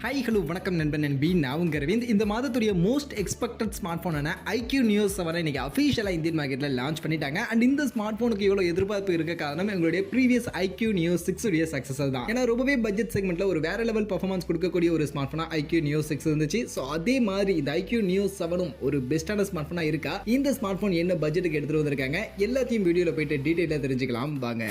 Hi hello வணக்கம் நண்பன் நண்பி நான் உங்கள் ரவீந்த். இந்த மாதத்துடைய மோஸ்ட் எக்ஸ்பெக்டட் ஸ்மார்ட் ஃபோனான IQoo Neo 7 இன்னைக்கு அஃபிஷியலாக இந்தியன் மார்க்கெட்டில் லான்ச் பண்ணிட்டாங்க. அண்ட் இந்த ஸ்மார்ட் ஃபோனுக்கு இவ்வளோ எதிர்பார்ப்பு இருக்க காரணம் எங்களுடைய ப்ரீவியஸ் IQoo Neo 6 உடைய சக்ஸஸ் தான். ஏன்னா ரொம்பவே பட்ஜெட் செக்மெண்ட்டில் ஒரு வேற லெவல் பர்ஃபார்மன்ஸ் கொடுக்கக்கூடிய ஒரு ஸ்மார்ட் ஃபோனாக IQoo Neo 6 இருந்துச்சு. ஸோ அதே மாதிரி இந்த IQoo Neo 7 ஒரு பெஸ்ட்டான ஸ்மார்ட் ஃபோனாக இருக்கா? இந்த ஸ்மார்ட் ஃபோன் என்ன பட்ஜெட்டுக்கு எடுத்துகிட்டு வந்திருக்காங்க? எல்லாத்தையும் வீடியோவில் போயிட்டு டீட்டெயிலாக தெரிஞ்சுக்கலாம் வாங்க.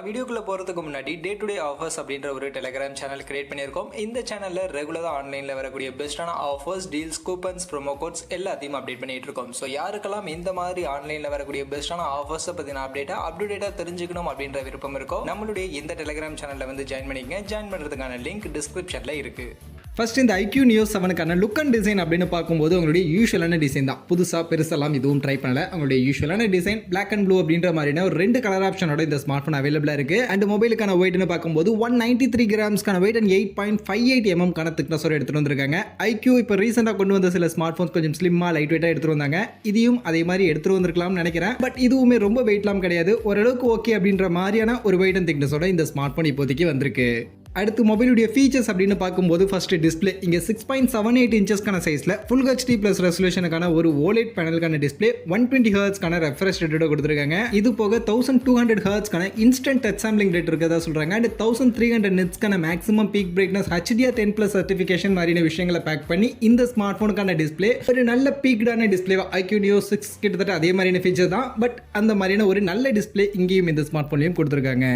வீடியோக்குள்ள போகிறதுக்கு முன்னாடி டே டு டே ஆஃபர்ஸ் அப்படின்ற ஒரு டெலிகிராம் சேனல் கிரியேட் பண்ணியிருக்கோம். இந்த சேனலில் ரெகுலராக ஆன்லைனில் வரக்கூடிய பெஸ்ட்டான offers, deals, coupons, promo quotes எல்லாத்தையும் அப்டேட் பண்ணிட்டு இருக்கோம். ஸோ யாருக்கெல்லாம் இந்த மாதிரி ஆன்லைனில் வரக்கூடிய பெஸ்ட்டான ஆஃபர்ஸை பற்றின அப்டேட்டாக தெரிஞ்சுக்கணும் அப்படின்ற விருப்பம் இருக்கும், நம்மளுடைய இந்த டெலிகிராம் சேனலில் வந்து ஜாயின் பண்ணிக்கங்க. ஜாயின் பண்ணுறதுக்கான லிங்க் டிஸ்கிரிப்ஷனில் இருக்குது. ஃபர்ஸ்ட் இந்த IQoo Neo 7க்கான லுக் அண்ட் டிசைன் அப்படின்னு பார்க்கும்போது உங்களுடைய யூஷுவலான டிசைன் தான். புதுசாக பெருசெல்லாம் இதுவும் ட்ரை பண்ணல. உங்களுடைய யூஷுவலான டிசைன் பிளாக் அண்ட் ப்ளூ அப்படின்ற மாதிரியான ஒரு 2 கலர் ஆப்ஷனோட இந்த ஸ்மார்ட் ஃபோன் அவைலபிளாக இருக்கு. அண்ட் மொபைலுக்கான வெயிட்னு பார்க்கும்போது 193 கிராம்ஸ்க்கான வெயிட் அண்ட் 8.58 mm திக்னஸோட எடுத்துட்டு வந்திருக்காங்க. IQoo இப்போ ரீசெண்டாக கொண்டு வந்த சில ஸ்மார்ட் ஃபோன்ஸ் கொஞ்சம் ஸ்லிம்மாக லைட் வெயிட்டாக எடுத்துட்டு வந்தாங்க. இதையும் அதே மாதிரி எடுத்துட்டு வந்திருக்கலாம்னு நினைக்கிறேன். பட் இதுவுமே ரொம்ப வெயிட்லாம் கிடையாது, ஓரளவுக்கு ஓகே அப்படின்ற மாதிரியான ஒரு வெயிட் அண்ட் திக்னஸோட இந்த ஸ்மார்ட் ஃபோன் இப்போதைக்கு வந்திருக்கு. அடுத்து மொபைலுடைய ஃபீச்சர்ஸ் அப்படின்னு பார்க்கும்போது ஃபர்ஸ்ட் டிஸ்பிளே இங்கே 6.78 இன்ச்சஸ்க்கான சைஸில் ஃபுல் HD ப்ளஸ் ரெசல்யூஷனுக்கான ஒரு OLED பேனலுக்கான டிஸ்பிளே, 120 ஹெர்ட்ஸ்க்கான ரெஃப்ரெஷ் ரேட்டோட கொடுத்துருக்காங்க. இது போக 1200 ஹெர்ட்ஸ்க்கான இன்ஸ்டன்ட் டச் சாம்பிளிங் ரேட் இருக்கதா சொல்றாங்க. அண்ட் 1300 நிட்ஸ்க்கான maximum peak brightness, HDR10+ certification மாதிரியான விஷயங்களை பேக் பண்ணி இந்த ஸ்மார்ட் ஃபோனுக்கான டிஸ்பிளே ஒரு நல்ல பீக்டான டிஸ்பிளேவா IQoo Neo 6 கிட்டத்தட்ட அதே மாதிரியான ஃபீச்சர் தான். பட் அந்த மாதிரியான ஒரு நல்ல டிஸ்பிளே இங்கேயும் இந்த ஸ்மார்ட் ஃபோன்லையும் கொடுத்துருக்காங்க.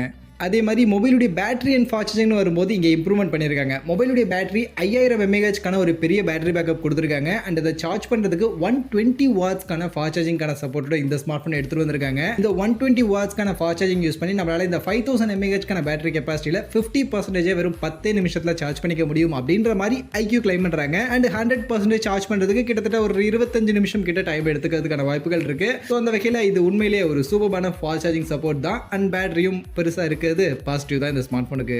அதே மாதிரி மொபைலுடைய பேட்டரி அண்ட் ஃபாஸ்ட் சார்ஜிங்னு வரும்போது இங்கே இம்ப்ரூவ்மெண்ட் பண்ணியிருக்காங்க. மொபைலுடைய பேட்டரி 5000 mAhக்கான ஒரு பெரிய பேட்டரி பேக்கப் கொடுத்துருக்காங்க. அண்ட் அதை சார்ஜ் பண்ணுறதுக்கு 120 வாட்ஸ்க்கான ஃபாஸ்ட் சார்ஜிங்கான சப்போர்ட்டோட இந்த ஸ்மார்ட் ஃபோன் எடுத்துகிட்டு வந்திருக்காங்க. இந்த 120 வாட்ஸ்க்கான ஃபாஸ்ட் சார்ஜிங் யூஸ் பண்ணி நம்மளால இந்த 5000 mAhக்கான பேட்டரி கெப்பாசிட்டியில் 50% வெறும் 10 நிமிஷத்தில் சார்ஜ் பண்ணிக்க முடியும் அப்படின்ற மாதிரி IQoo கிளைம் பண்ணுறாங்க. அண்ட் 100% சார்ஜ் பண்ணுறதுக்கு கிட்டத்தட்ட ஒரு 25 நிமிஷம் கிட்ட டைம் எடுத்துக்கிறதுக்கான வாய்ப்புகள் இருக்கு. ஸோ அந்த வகையில் இது உண்மையிலேயே ஒரு சூப்பரான ஃபாஸ்ட் சார்ஜிங் சப்போர்ட் தான். அண்ட் பேட்டரியும் பெருசாக இருக்கு. பாசிட்டிவ் தான் இந்த ஸ்மார்ட் ஃபோனுக்கு.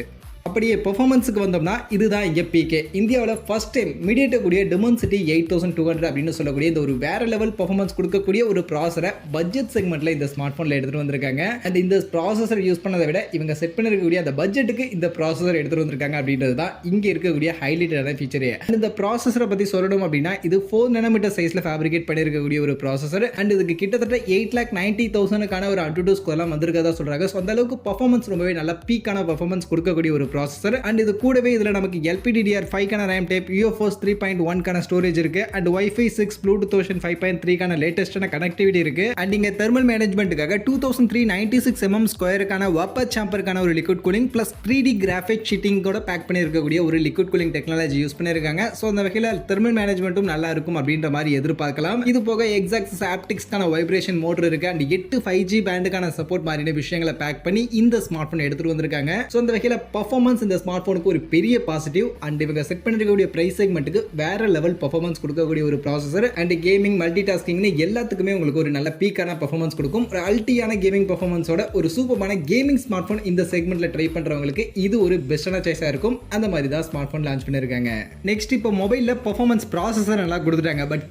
அப்படியே பெர்ஃபார்மன்ஸுக்கு வந்தோம்னா இதுதான் இங்கே பிகே. இந்தியாவில் ஃபர்ஸ்ட் டைம் MediaTek உடைய Dimensity 8200 அப்படின்னு சொல்லக்கூடிய இந்த ஒரு வேற லெவல் பெர்ஃபார்மன்ஸ் கொடுக்கக்கூடிய ஒரு ப்ராசரை பட்ஜெட் செக்மெண்ட்ல இந்த ஸ்மார்ட் ஃபோனில் எடுத்துட்டு வந்திருக்காங்க. அண்ட் இந்த ப்ராசஸர் யூஸ் பண்ணதை விட இவங்க செட் பண்ணிருக்கக்கூடிய அந்த பட்ஜெட்டுக்கு இந்த ப்ராசஸர் எடுத்துட்டு வந்திருக்காங்க அப்படின்றது தான் இங்கே இருக்கக்கூடிய ஹைலைட்டான ஃபீச்சரே. அண்ட் இந்த ப்ராசஸரை பற்றி சொல்லணும் அப்படின்னா இது 4 nm சைஸில் ஃபேப்ரிகேட் பண்ணியிருக்கக்கூடிய ஒரு ப்ராசஸர். அண்ட் இதுக்கு கிட்டத்தட்ட 8,90,000க்கான ஒரு AnTuTu ஸ்கோர்லாம் வந்திருக்கதா சொல்றாங்க. ஸோ அந்த அளவுக்கு பெர்ஃபார்மன்ஸ் ரொம்பவே நல்ல பீக்கான பெர்ஃபார்மன்ஸ் கொடுக்கக்கூடிய ஒரு ப்ராசஸர். அண்ட் இது கூடவே இதுல நமக்கு LPDDR5 கான RAM டைப், UFS 3.1 கான ஸ்டோரேஜ் இருக்கு. அண்ட் Wi-Fi 6, Bluetooth version 5.3 கான லேட்டஸ்டான கனெக்டிவிட்டி இருக்கு. அண்ட் இங்க தெர்மல் மேனேஜ்மென்ட்காக 2396 mm ஸ்கொயருக்கான வாப்பர் சாம்பருக்கான ஒரு liquid cooling plus 3D graphic ஷீட்டிங்கோட பேக் பண்ணியிருக்கக்கூடிய ஒரு லிக்விட் கூலிங் டெக்னாலஜி யூஸ் பண்ணியிருக்காங்க. ஸோ அந்த வகையில் தெர்மல் மேனேஜ்மெண்ட்டும் நல்லா இருக்கும் அப்படின்ற மாதிரி எதிர்பார்க்கலாம். இது போக எக்ஸாக்ட் ஹாப்டிக்ஸ்க்கான வைப்ரேஷன் மோட்டர் இருக்கு. அண்ட் 8 5G பேண்டுக்கான சப்போர்ட் மாதிரியான விஷயங்களை பேக் பண்ணி இந்த ஸ்மார்ட் போன் எடுத்துட்டு வந்திருக்காங்க. ஸோ அந்த வகையில் பர்ஃபார்மன்ஸ் இந்த ஸ்மார்ட் போனுக்கு ஒரு பெரிய பாசிட்டிவ். அண்ட் இவங்க செட் பண்ணிருக்கக்கூடிய பிரைஸ் செக்மெண்ட்டுக்கு வேற லெவல் பெர்ஃபார்மன்ஸ் கொடுக்கக்கூடிய ஒரு ப்ராசஸர். அண்ட் கேமிங், மல்டி டாஸ்கிங்னு எல்லாத்துக்குமே உங்களுக்கு ஒரு நல்ல பீக்கான பெர்ஃபார்மன்ஸ் கொடுக்கும். ஒரு அல்டியான கேமிங் பெர்ஃபார்மன்ஸோட ஒரு சூப்பரான கேமிங் ஸ்மார்ட் போன் இந்த செக்மெண்ட்ல ட்ரை பண்றவங்களுக்கு இது ஒரு பெஸ்டான சாய்ஸா இருக்கும். அந்த மாதிரி தான் ஸ்மார்ட் போன் லான்ச் பண்ணிருக்காங்க. நெக்ஸ்ட் இப்போ மொபைல்ல பெர்ஃபார்மன்ஸ் ப்ராசஸர் நல்லா கொடுத்துட்டாங்க. பட்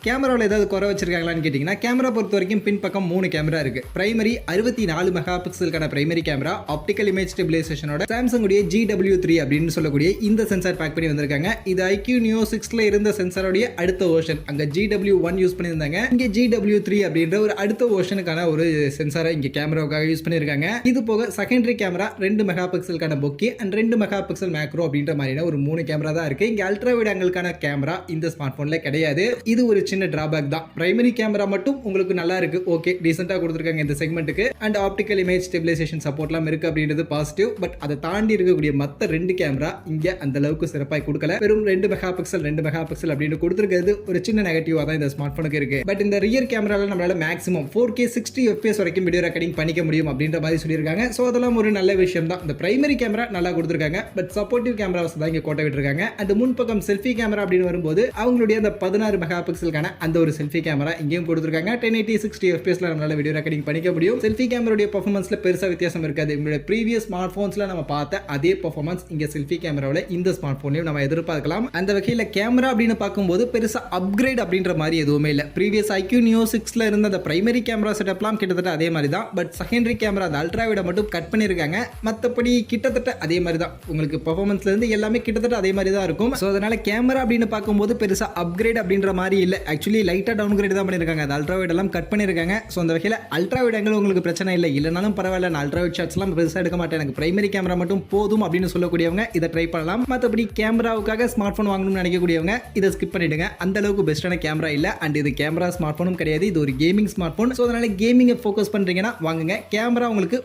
கேமராவில் ஏதாவது குறை வச்சிருக்காங்களான்னு கேட்டீங்கன்னா கேமரா பொறுத்த வரைக்கும் பின்பக்கம் 3 கேமரா இருக்கு. பிரைமரி 64 மெகா பிக்சலுக்கான பிரைமரி கேமரா, ஆப்டிகல் இமேஜ் ஸ்டெபிலைசேஷனோட சாம்சங் GW3 அப்படின்னு சொல்லக்கூடிய இந்த சென்சார் பேக் பண்ணி வந்திருக்காங்க. இது IQoo Neo 6ல இருந்த சென்சாரோட அடுத்த வெர்ஷன். அங்க GW1 யூஸ் பண்ணியிருந்தாங்க. இங்க GW3 அப்படின்ற ஒரு அடுத்த வெர்ஷனுக்கான ஒரு சென்சாரை இங்க கேமராவுக்காக யூஸ் பண்ணியிருக்காங்க. இது போக செகண்டரி கேமரா 2 மெகா பிக்சலுக்கான bokeh and 2 mega pixel macro அப்படின்ற மாதிரியான ஒரு 3 கேமரா தான் இருக்கு. இங்க அல்ட்ரா வைட் ஆங்கிள்கான கேமரா இந்த ஸ்மார்ட் போன்ல கிடையாது. இது ஒரு சின்ன டிராபேக் தான். பிரைமரி கேமரா மட்டும் உங்களுக்கு நல்லா இருக்கு, ஓகே, டீசென்ட்டா கொடுத்திருக்காங்க இந்த செக்மெண்ட்டுக்கு. அண்ட் ஆப்டிகல் இமேஜ் ஸ்டெபிலைசேஷன் சப்போர்ட்லாம் இருக்கு அப்படின்றது பாசிட்டிவ். பட் அதை தாண்டி இருக்கக்கூடிய மற்ற 2 கேமரா இங்க அந்த அளவுக்கு சிறப்பாக கொடுக்கல. வெறும் 2 மெகா பிக்சல் அப்படின்னு கொடுத்திருக்கிறது ஒரு சின்ன நெகட்டிவா தான் இந்த ஸ்மார்ட் போனுக்கு இருக்கு. பட் இந்த ரியர் கேமரால நம்மளால மேக்ஸிமம் 4K 60 FPS வரைக்கும் வீடியோ ரெக்கார்டிங் பண்ணிக்க முடியும் அப்படின்ற மாதிரி சொல்லியிருக்காங்க. ஸோ அதெல்லாம் ஒரு நல்ல விஷயம் தான். இந்த பிரைமரி கேமரா நல்லா கொடுத்திருக்காங்க. பட் சப்போர்ட்டிவ் கேமராஸ் தான் இங்க கோட்டை விட்டுருக்காங்க. அண்ட் முன்பக்கம் செல்ஃபி கேமரா அப்படின்னு வரும்போது அவங்களுடைய அந்த 16 மெகா பிக்சலுக்கான அந்த ஒரு செல்ஃபி கேமரா இங்கேயும் கொடுத்திருக்காங்க. 1080 60 FPS நம்மளால வீடியோ ரெக்கார்டிங் பண்ணிக்க முடியும். செல்ஃபி கேமராவுடைய பெர்ஃபார்மன்ஸ்ல பெருசா வித்தியாசம் இருக்காது. உங்களுடைய ப்ரீவியஸ் ஸ்மார்ட் போன்ஸ்ல நம்ம பார்த்த அதே பெர்ஃபார்மன்ஸ் இங்க செல்ஃபி கேமராவில் இந்த ஸ்மார்ட் போன்லயும் நம்ம எதிர்பார்க்கலாம். அந்த வகையில் கேமரா அப்படின்னு பார்க்கும்போது பெருசா அப்கிரேட் அப்படின்ற மாதிரி எதுவுமே இல்லை. ப்ரீவியஸ் IQoo Neo 6ல இருந்த அந்த பிரைமரி கேமரா செட்டப்லாம் கிட்டத்தட்ட அதே மாதிரி தான். பட் செகண்டரி கேமரா அந்த அல்ட்ராவைட மட்டும் கட் பண்ணியிருக்காங்க. மற்றபடி கிட்டத்தட்ட அதே மாதிரி தான். உங்களுக்கு பெர்ஃபார்மன்ஸ்ல இருந்து எல்லாமே கிட்டத்தட்ட அதே மாதிரி தான் இருக்கும். ஸோ அதனால கேமரா அப்படின்னு பார்க்கும்போது பெருசா அப்கிரேட் அப்படின்ற மாதிரி இல்லை. ஆக்சுவலி லைட்டா டவுன்கிரேட் தான் பண்ணியிருக்காங்க. அந்த அல்ட்ராவைட் எல்லாம் கட் பண்ணியிருக்காங்க. ஸோ அந்த வகையில் அல்ட்ராவைட் எங்களுக்கு உங்களுக்கு பிரச்சனை இல்லை. இல்லைனாலும் பரவாயில்ல, நான் அல்ட்ராவைட் ஷாட்ஸ்லாம் பெருசாக எடுக்க மாட்டேன், எனக்கு பிரைமரி கேமரா மட்டும் போதும் அப்படின்னு சொல்லக்கூடியவங்க இதை ட்ரை பண்ணலாம். மற்றபடி கேமராவுக்காக ஸ்மார்ட் போன் வாங்கணும்னு நினைக்கக்கூடியவங்க இதை ஸ்கிப் பண்ணிடுங்க. அந்த அளவுக்கு பெஸ்ட்டான கேமரா இல்லை. அண்ட் இது கேமரா ஸ்மார்ட் போனும் கிடையாது, இது ஒரு கேமிங் ஸ்மார்ட் போன். ஸோ அதனால கேமிங்கை ஃபோக்கஸ் பண்றீங்கன்னா வாங்குங்க. கேமரா உங்களுக்கு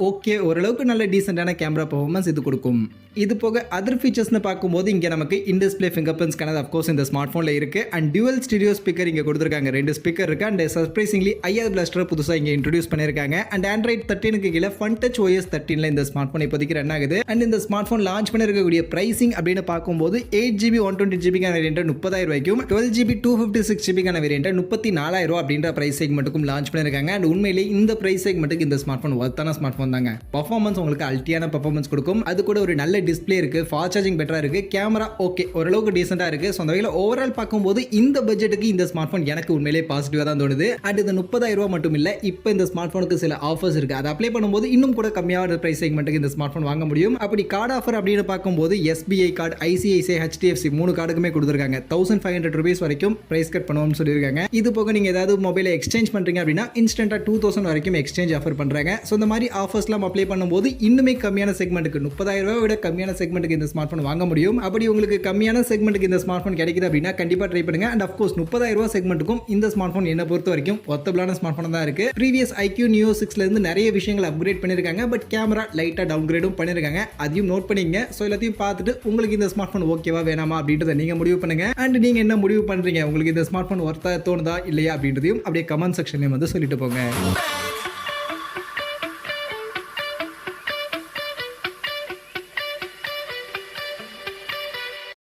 ஓகே, ஓரளவுக்கு நல்ல டீசென்டான கேமரா பெர்ஃபார்மன்ஸ் இது கொடுக்கும். இது போக அதர் ஃபீச்சர்ஸ்னு பார்க்கும்போது இங்கே நமக்கு in display finger print scanner of course இந்த ஸ்மார்ட் ஃபோனில் இருக்கு. அண்ட் டியூவல் ஸ்டீரியோ ஸ்பீக்கர் இங்கே கொடுத்துருக்காங்க. 2 ஸ்பீக்கர் இருக்கு. அண்ட் சர்ப்ரைசிங்லி ஐஆர் பிளாஸ்டர் புதுசாக இங்கே இன்ட்ரோடியூஸ் பண்ணியிருக்காங்க. அண்ட் ஆண்ட்ராய்ட் 13க்கு கீழே ஃபன் டச் OS 13ல இந்த ஸ்மார்ட் ஃபோன் இப்போதைக்கு ரன் ஆகுது. அண்ட் இந்த ஸ்மார்ட் ஃபோன் லான்ச் பண்ணிருக்கக்கூடிய பிரைசிங் அப்படின்னு பார்க்கும்போது 8GB 128GB வேரியன்ட் 30,000 ரூபாய்க்கும் 12GB 256GB வேரியன்ட் 34,000 அப்படின்ற பிரைஸ் செக்மெண்ட்டுக்கும் லான்ச் பண்ணிருக்காங்க. அண்ட் உண்மையிலே இந்த பிரைஸ் செக்மெண்ட்டுக்கு இந்த ஸ்மார்ட் ஃபோன் ஒர்த்தான ஸ்மார்ட் ஃபோன் தாங்க. பர்ஃபார்மன்ஸ் உங்களுக்கு அல்டியான பர்ஃபார்மன்ஸ் கொடுக்கும். அது கூட ஒரு நல்ல டிஸ்பிளே இருக்கு, ஃபாஸ்ட் சார்ஜிங் பெட்டரா இருக்கு, கேமரா ஓகே ஓரளவுக்கு டீசென்ட்டா இருக்கு. ஸோ அந்த வகையில் ஓவரால் பார்க்கும்போது இந்த பட்ஜெட்டுக்கு இந்த ஸ்மார்ட் ஃபோன் எனக்கு உண்மையிலே பாசிட்டிவா தான் தோணுது. அண்ட் இது 30,000 ரூபாய் மட்டும் இல்லை, இப்போ இந்த ஸ்மார்ட் ஃபோனுக்கு சில ஆஃபர்ஸ் இருக்கு. அதை அப்ளை பண்ணும்போது இன்னும் கூட கம்மியான பிரைஸ் செக்மெண்ட்டுக்கு இந்த ஸ்மார்ட் ஃபோன் வாங்க முடியும். அப்படி கார்டு ஆஃபர் அப்படின்னு பார்க்கும்போது SBI கார்டு, ICICI, HDFC 3 கார்டுக்குமே கொடுத்துருக்காங்க. 1500 ரூபீஸ் வரைக்கும் பிரைஸ் கட் பண்ணுவோம்னு சொல்லியிருக்காங்க. இது போக நீங்க ஏதாவது மொபைலை எக்ஸ்சேஞ்ச் பண்றீங்க அப்படின்னா இன்ஸ்டன்டா 2000 வரைக்கும் எக்ஸ்சேஞ்ச் ஆஃபர் பண்றாங்க. ஸோ இந்த மாதிரி ஆஃபர்ஸ்லாம் அப்ளை பண்ணும்போது இன்னுமே கம்மியான செக்மெண்ட்டுக்கு 30,000 ரூபாய் விட கம்மியான செக்மெண்ட்டுக்கு இந்த ஸ்மார்ட் ஃபோன் வாங்க முடியும். அப்படி உங்களுக்கு கம்மியான செக்மெண்ட்டுக்கு இந்த ஸ்மார்ட் ஃபோன் கிடைக்குது அப்படின்னா கண்டிப்பா ட்ரை பண்ணுங்க. அண்ட் அஃப்கோர்ஸ் 30,000 ரூபாய் செக்மெண்ட்டுக்கும் இந்த ஸ்மார்ட் ஃபோன் என்ன பொறுத்த வரைக்கும் ஒர்த்தபிளான ஸ்மார்ட் ஃபோன் தான் இருக்கு. ப்ரீவியஸ் IQoo Neo 6ல இருந்து நிறைய விஷயங்களை அப்கிரேட் பண்ணிருக்காங்க. பட் கேமரா லைட்டா டவுன்கிரேடும் பண்ணிருக்காங்க. அதையும் நோட் பண்ணிங்க. ஸோ எல்லாத்தையும் பார்த்துட்டு உங்களுக்கு இந்த ஸ்மார்ட் ஃபோன் ஓகேவா வேணாமா அப்படின்றத நீங்க முடிவு பண்ணுங்க. அண்ட் நீங்க என்ன முடிவு பண்றீங்க, உங்களுக்கு இந்த ஸ்மார்ட் ஃபோன் ஒர்த்தா தோணுதா இல்லையா அப்படின்றதையும் அப்படியே கமெண்ட் செக்ஷன்ல வந்து சொல்லிட்டு போங்க.